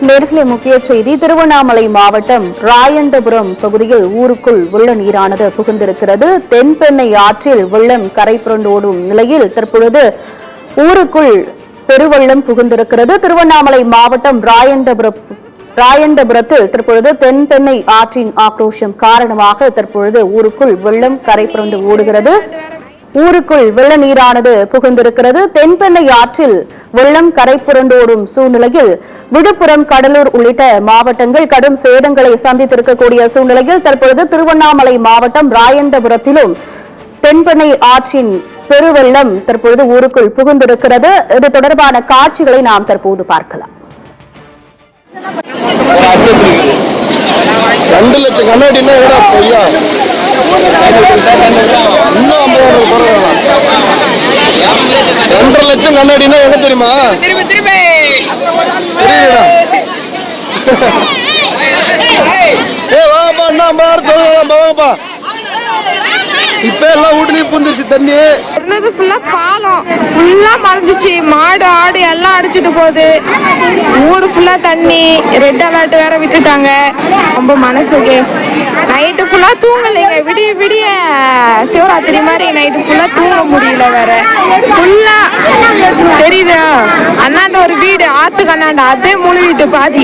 நேர்களை முக்கிய செய்தி. திருவண்ணாமலை மாவட்டம் ராயண்டபுரம் பகுதியில் ஊருக்குள் வெள்ள நீரானது புகுந்திருக்கிறது. தென்பெண்ணை ஆற்றில் வெள்ளம் கரை புரண்டோடும் நிலையில் தற்பொழுது ஊருக்குள் பெருவெள்ளம் புகுந்திருக்கிறது. திருவண்ணாமலை மாவட்டம் ராயண்டபுரத்தில் தற்பொழுது தென்பெண்ணை ஆற்றின் ஆக்ரோஷம் காரணமாக தற்பொழுது ஊருக்குள் வெள்ளம் கரை புரண்டு ஓடுகிறது. ஊருக்குள் வெள்ள நீரானது புகுந்திருக்கிறது. தென்பெண்ணை ஆற்றில் வெள்ளம் கரை புரண்டோடும் சூழ்நிலையில் விழுப்புரம், கடலூர் உள்ளிட்ட மாவட்டங்கள் கடும் சேதங்களை சந்தித்திருக்கக்கூடிய சூழ்நிலையில் தற்பொழுது திருவண்ணாமலை மாவட்டம் ராயண்டபுரத்திலும் தென்பெண்ணை ஆற்றின் பெருவெள்ளம் தற்பொழுது ஊருக்குள் புகுந்திருக்கிறது. இது தொடர்பான காட்சிகளை நாம் தற்போது பார்க்கலாம். 2 லட்சம் கண்ணாடினா எவ்வளோ பொய்யா? இன்னும் 2.5 லட்சம் கண்ணாடினா எங்க தெரியுமா? வாப்பா இப்ப எல்லாம் வீட்டுலயும் புந்துருச்சு தண்ணி. இருந்தது ஃபுல்லா பாலம் ஃபுல்லா மறைஞ்சிச்சு. மாடு ஆடு எல்லாம் அடிச்சுட்டு போகுது. ஊடு ஃபுல்லா தண்ணி. ரெட் அலர்ட் வேற விட்டுட்டாங்க. ரொம்ப மனசுக்கு நைட்டு ஃபுல்லா தூங்கலைங்க. விடிய விடிய சிவராத்திரி மாதிரி நைட்டு ஃபுல்லா தூங்க முடியல. வேற ஃபுல்லா தெரியுதா அண்ணாண்ட ஒரு வீடு ஆத்துக்கு அண்ணாண்ட அதே 3 வீட்டு பாதி.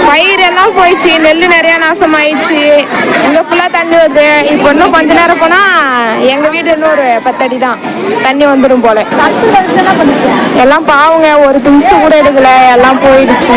பயிர் எல்லாம் போயிடுச்சு. நெல்லு நிறைய நாசம் ஆயிடுச்சு. இங்க ஃபுல்லா தண்ணி வருது. இப்போ இன்னும் கொஞ்ச நேரம் போனா எங்க வீடு இன்னும் ஒரு 10 அடி தான் தண்ணி வந்துடும் போல. எல்லாம் பாவங்க, ஒரு திங்ஸ் கூட எடுக்கல, எல்லாம் போயிடுச்சு.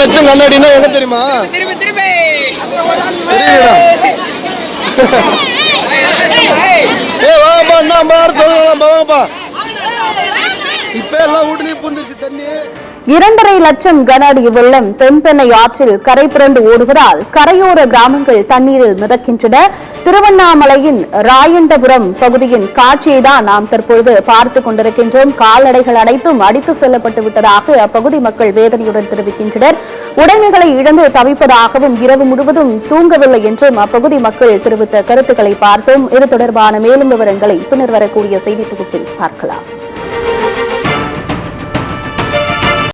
லட்சம் கண்ணாடினா எங்க தெரியுமா? இப்ப எல்லாம் வீட்டுலயும் புந்துருச்சு தண்ணி. 2.5 லட்சம் கன அடி வெள்ளம் தென்பெண்ணை ஆற்றில் கரை புரண்டு ஓடுவதால் கரையோர கிராமங்கள் தண்ணீரில் மிதக்கின்றன. திருவண்ணாமலையின் ராயண்டபுரம் பகுதியின் காட்சியை தான் நாம் தற்பொழுது பார்த்துக் கொண்டிருக்கின்றோம். கால்நடைகள் அனைத்தும் அடித்து செல்லப்பட்டு விட்டதாக அப்பகுதி மக்கள் வேதனையுடன் தெரிவிக்கின்றனர். உடைமைகளை இழந்து தவிப்பதாகவும் இரவு முழுவதும் தூங்கவில்லை என்றும் அப்பகுதி மக்கள் தெரிவித்த கருத்துக்களை பார்த்தோம். இது தொடர்பான மேலும் விவரங்களை பின்னர் வரக்கூடிய செய்தி தொகுப்பில் பார்க்கலாம்.